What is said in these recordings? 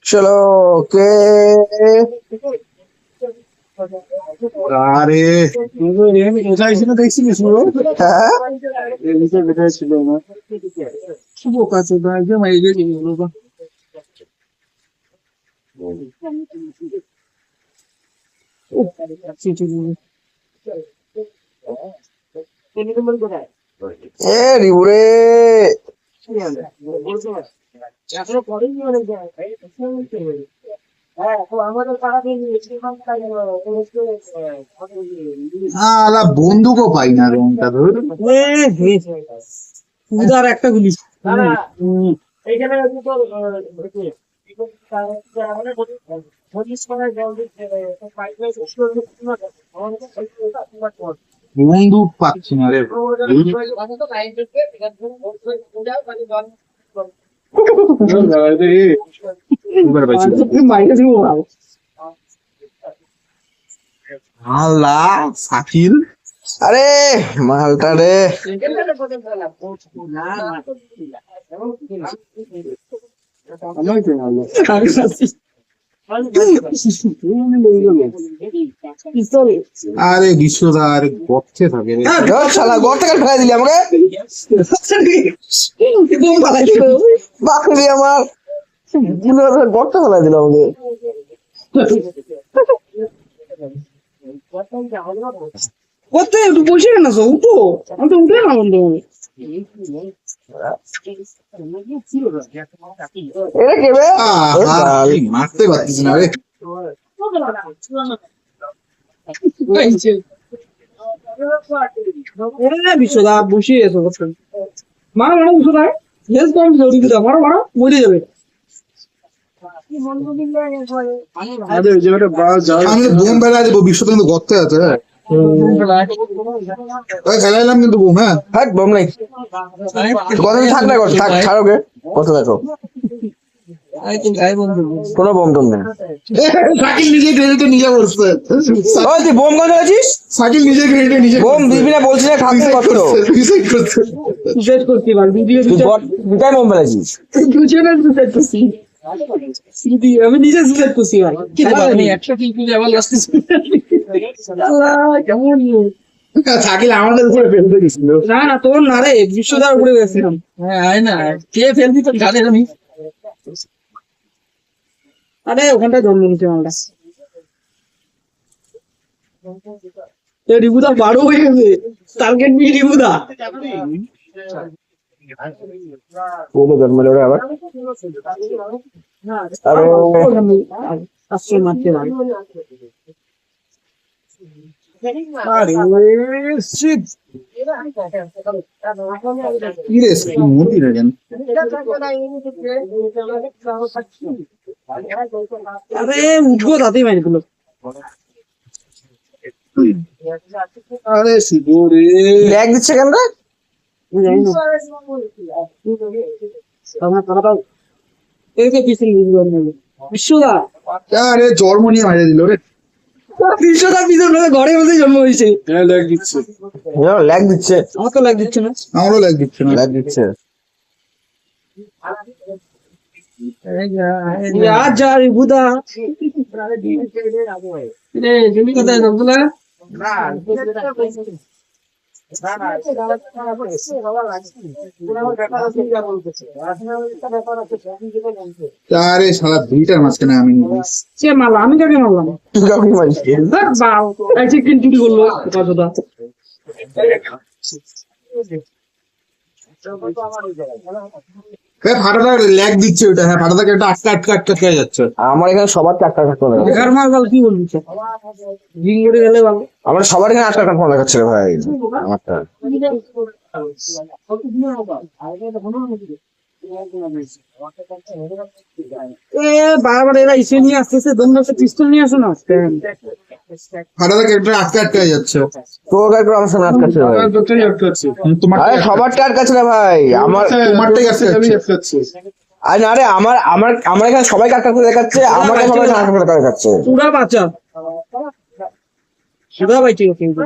চলো কে আরে কোথায় ছিল দেখছিলিস? হ্যাঁ ছিল না শুভ কাছে একদম এই যে এ রিবুরে আলা বন্দুকও পাই না রংটা ধর উদার একটা গুলি বন্দুক পাচ্ছি না রে। এবার পাইছি। আল্লাহ শাকিল আরে মালটা রে আরে বিশ্বদা আরে গর্তে থাকে রে। ধর শালা ঘর থেকে ফেলে দিলি আমাকে বাকরি আমার ঘরটা ফেলে দিল আমাকে করতে একটু বসে না তো উঠো আমি তো উঠে না বন্ধু এটা কে বে এই মারতে পারছিস না রে। বিশ্বদা বসিয়ে এসো মারো মারো বিশ্বদা হেস কম জরুরি মারো মারো মরে যাবে আমি বোম বেলা দেবো বিশ্ব কিন্তু গর্তে আছে। খেলাইলাম কিন্তু বোম। হ্যাঁ হাট বম নাই কত থাক না থাক ছাড়ো গে কত দেখো কোনো বম টম নেই শাকিল নিজে ক্রেডিটে নিজে বসছে। ওই তুই বোম কত আছিস শাকিল নিজে ক্রেডিটে নিজে বোম দিবি না বলছি না খাতে কত সুইসাইড করছে। সুসাইড করতে পার ভিডিও তুই দুটাই বোম ফেলেছিস দুজনে সুসাইড করছি আমি নিজে সুসাইড করছি ভাই একটা টিপি আবার লাস্ট কেমন শাকিল আমাদের উপরে ফেলতে গেছিল। না না তোর না রে বিশ্বদার উপরে গেছিলাম হ্যাঁ আয় না কে ফেলবি তো গালে আমি আরে ওখানটা জন্ম নিতে মালটা রিবুদা বারো হয়ে গেছে টার্গেট নিয়ে রিবুদা ওকে জন্ম রে আবার আরে আসছে মারতে পারে আরে শিট কি রে মোদি রে জান। আরে উঠবো তাতেই মারি দিল আরে শিবু রে ল্যাগ দিচ্ছে কেন রে বিশ্বদা আরে জন্ম নিয়ে মারিয়ে দিল রে। বিশ্বদা পিছনে ঘরে বসে জন্ম হয়েছে হ্যাঁ ল্যাগ দিচ্ছে। ল্যাগ দিচ্ছে আমার তো লাগ দিচ্ছে না আমারও ল্যাগ দিচ্ছে না। ল্যাগ দিচ্ছে আর যা রিবুদা জমি কোথায় জমতলা আরে শালা দুইটার মাঝখানে আমি সে মারলাম আমি কাকে মারলাম তুই কাউকে মারিস চিকেন চুরি করলো কথা ফাটাটা ল্যাগ দিচ্ছে ওটা। হ্যাঁ ফাটাটাকে একটা আটকা আটকা আটকা খেয়ে যাচ্ছে। আমার এখানে সবার চারটা কাটা এগার মার বল কি বলবি জিং করে গেলে ভালো আমার সবার এখানে আটটা কাটা দেখাচ্ছে রে ভাই আমারটা বারবার এরা ইসে নিয়ে আসতেছে দোনো পিস্তল নিয়ে আসো না ফাটাটাকে একটা আটকা আটকা যাচ্ছে। তোর গায়ে আমার সামনে আটকাচ্ছে ভাই তোমার আরে সবারটা আটকাচ্ছে না ভাই আমার তোমারটাই আটকাচ্ছে। আরে না রে আমার আমার আমার এখানে সবাই কাটকা করে দেখাচ্ছে আমার এখানে সবাই আটকা করে দেখাচ্ছে পুরা বাচ্চা পুরা বাইচে কিন্তু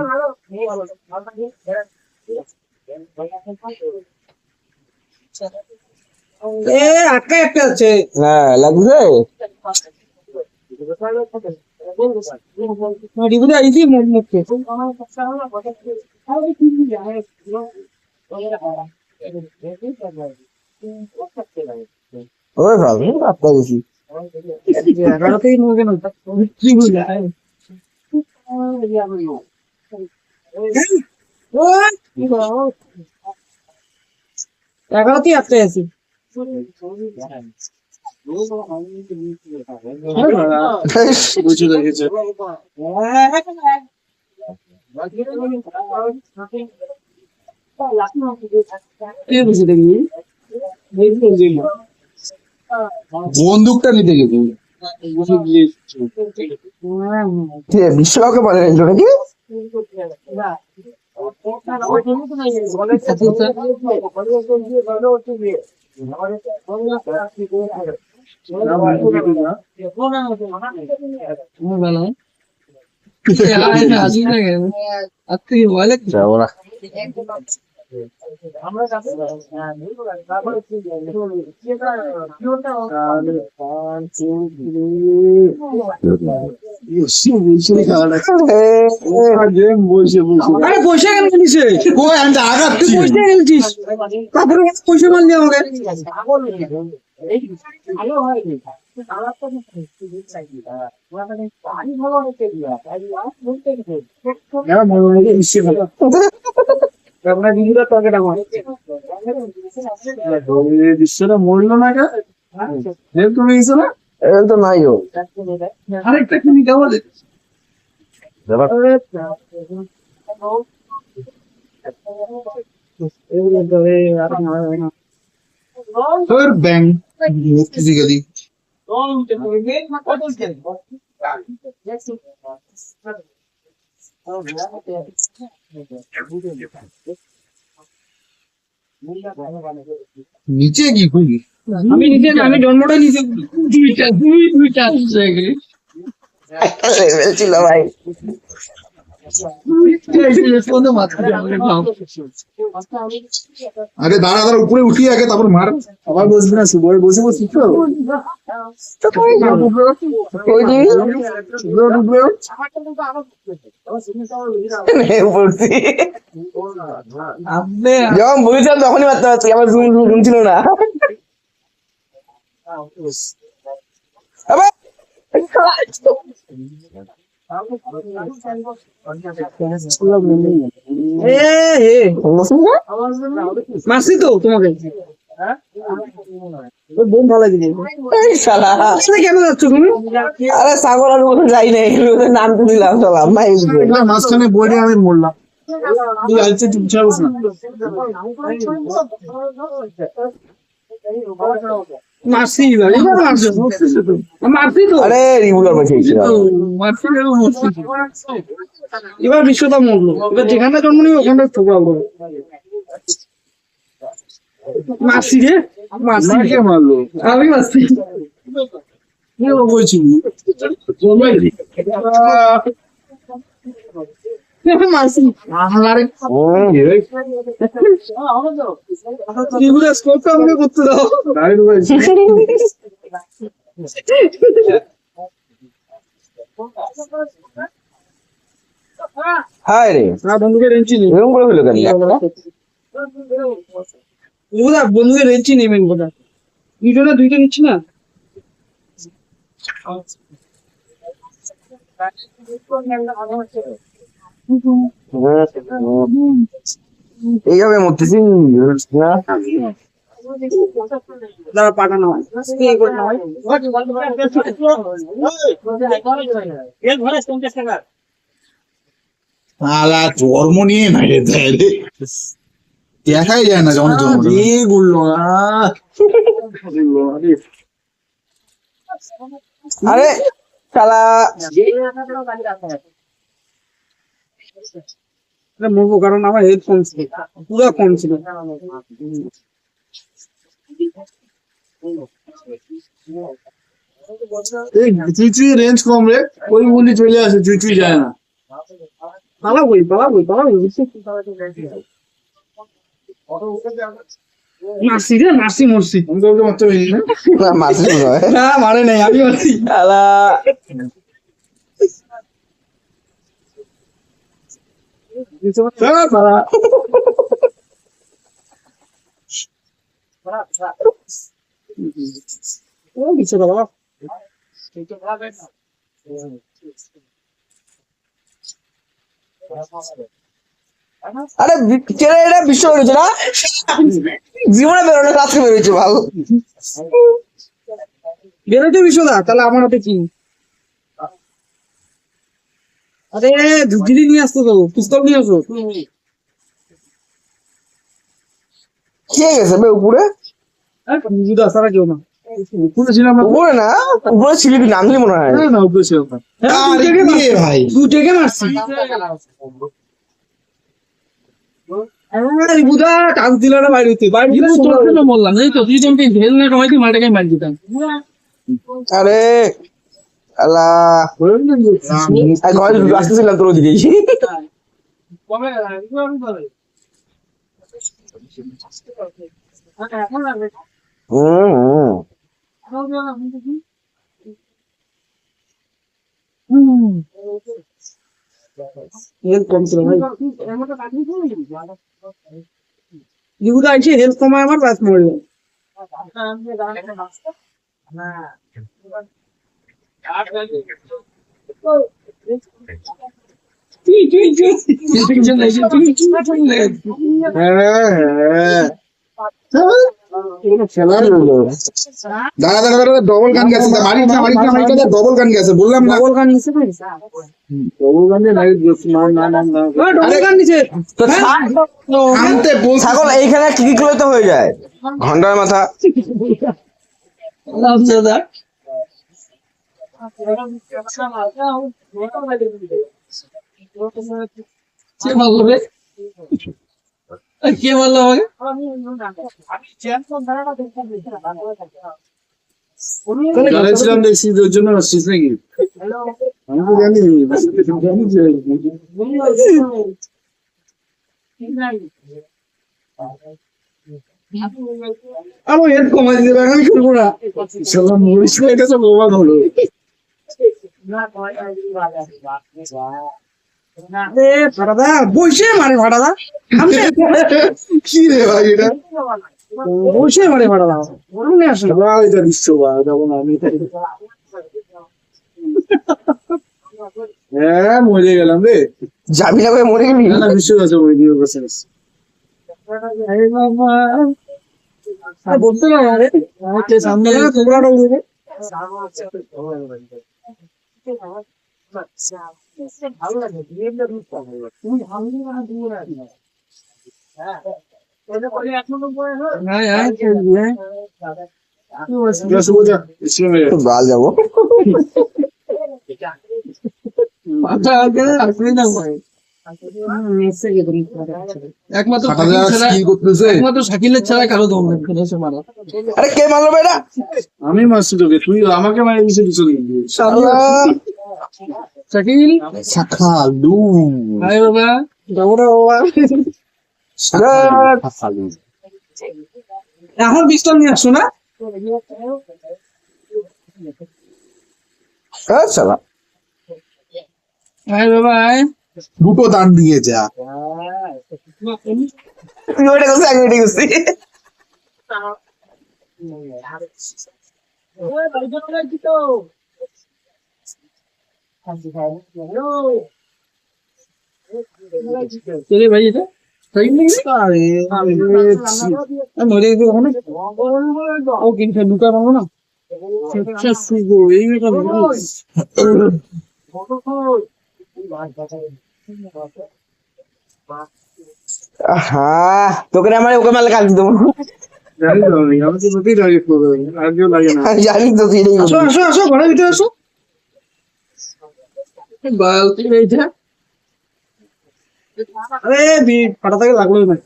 এ আটকা একটা আছে হ্যাঁ লাগছে রিভিউ আইছি মুখে ওই ভালো আপনার বেশি 11তেই মুখে না রিভিউ নাই এগারোতেই আটকে আছি বুঝে দেখেছে কে বুঝে দেখবি বন্দুকটা নিতে গেছে বিশ্বকাপে পারে নাকি ওরা বসে আরে পয়সা কেন নিছে কই আমি আগাচ্ছি পয়সা খেলছিস তারপরে পয়সা মারলি আমাকে বিশ্বটা মরলো না কে তুমি গেছো না এর তো নাই ও আরেকটা কিনি কেমন তোর ব্যাংক ফিজিক্যালি নিচে কি খুবই আমি নিজে না, আমি জন্মটা নিজে দুইটা লেভেল ছিল ভাই আরে দাঁড়া দাঁড়া উপরে উঠিয়ে আগে তারপর মার আবার বসবি না বসে বসে বসছিস তো ওই দিন ঢুকবে পড়ছি যখন বলেছিলাম তখনই মারতে পারছি আমার জুম ছিল না আবার মাসি তো তোমাকে বোম ভালো দিদি এই শালা কেন যাচ্ছ তুমি আরে সাগর আর কোথাও যাই নাই নাম তো দিলাম শালা মাই মাঝখানে বইরে আমি মরলাম তুই আলছে চুপচাপ বস না মাসি মাসি তো আরে রিগুলার বসেছিল এবার বিশ্বতা মরলো এবার যেখানে জন্ম নিবে ওখানে ঠোকরা বলো মাসি রে মাসি কে মারলো আমি মাসি কে বলছিস মাসি আরে এগুলো স্কোপটা আমাকে করতে দাও ডাইরেক্ট বলছিস হায় রে না বন্ধুকে রেঞ্চি নেই এরকম করে হলো কেন বুঝা বন্ধুকে রেঞ্চি নেবেন বোধা দুইটা নিচ্ছি না এইভাবে মরতেছি না দাঁড়া পাঠানো হয় আলা জন্ম নিয়ে মেরে দেয় রে দেখাই যায় না যখন জন্ম গুলো আরে শালা মরবো কারণ আমার হেডফোন ছিল পুরো কম ছিল চুই রেঞ্জ কম রে ওই গুলি চলে আসে চুই যায় না পালাবই মারছি রে, মারছি মরছি। আমি তো মারতে পারি না। না মারছি মনে হয়। না মারে নাই, আমি মারছি। আলা মারা। ও দিছে বাবা। আরে কেন এটা বিশ্ব বেরোচ্ছে না জীবনে বেরোনো আজকে বেরোচ্ছে ভালো বেরোতে বিশ্বদা, তাহলে আমার হাতে কি? আরে ধুগিরি নিয়ে আসতো তো, পিস্তল নিয়ে আসো। কে গেছে বে উপরে বুঝা সারা কেউ না। উপরে ছিলাম না। উপরে না উপরে ছিলি তুই নামলি মনে হয় না না, উপরে ছিলাম না। আরে কে ভাই? দুটাকে মারছি। আরে বুঝা টান দিল না বাইরে হইতে। বাইরে দিলে তো বললাম, এই তো তুই যেমন হেলমেট হয়তো মারটাকে মার দিতাম। আরে আল্লাহ ঘরে আসতেছিলাম তোর ওদিকে লিগুদা এসে হেলথ কমায় আমার বাস মরল। দাঁড়া দাঁড়া দাঁড়া, ডবল গান গেছে, মারিস না মারিস না মারিস না, ডবল গান গেছে বললাম না। ডবল গান নিছে ভাই, ডবল গান দিয়ে লাইট দিছ। না না না না, ডবল গান নিছে তো থামতে বল। ছাগল এইখানে কি করলে তো হয়ে যায় ঘন্টার মাথা দাদা। কে বললো রে? কে বললো আমাকে? জানিয়েছিলাম দেখছি ওর জন্য আসছিস নাকি? আমি তো জানি, জানি যে আমি এর কমাই দিবে, আমি করবো না। সালাম মরিস না, এটা তো প্রমাণ হলো। ফাটাদা বসে মারে, ফাটাদা কি রে ভাই এটা? বসে মারে, ফাটাদা মনে আসে না। ভাই এটা বিশ্ব ভাই, তখন আমি হ্যাঁ মরে গেলাম রে। যাবি না করে মরে গেলি না না, বিশ্ব আছে ওই দিয়ে বসে আছে। বলতে না আরে সামনে তোমরা উড়বে। বাল যাবো একমাত্র শাকিলের ছাড়া কারো দম নেই মারা। আরে কে মারলো বেটা আমি মারছি তোকে, তুই আমাকে মারি দিছিস পিছনে দিয়ে। শাকিল শাখালু হাই বাবা, দাবরা বাবা। এখন পিস্তল নিয়ে আসছো না? শালা হাই বাবা, দুটো দান দিয়ে যা। তুই ওইটা করছিস আমি এটা করছি চলে ভাই এটা মরে গেছে ওখানে। ও কিন্তু লুকা পাবো না। এই মেয়েটা হ্যাঁ তোকে আমার ওকে মারলে কাজ দেবো জানি তো আমি, আমি তো তোকেই টার্গেট করবো, আর কেউ লাগে না। আমি জানি তো তুই আসো আসো আসো, ঘরের ভিতরে আসো। বালতি এইটা, আরে ফাটা থেকে লাগলো না।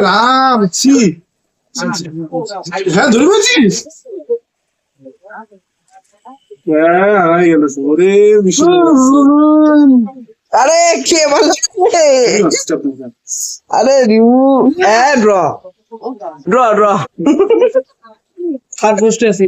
রাম ছি, হ্যাঁ ধরে বলছিস? হ্যাঁ হারাই গেল ওরে বিশ্ব। আরে কে বললো আরে রিউ ড্র ড্র ড্র থার্ড পোস্টে আছি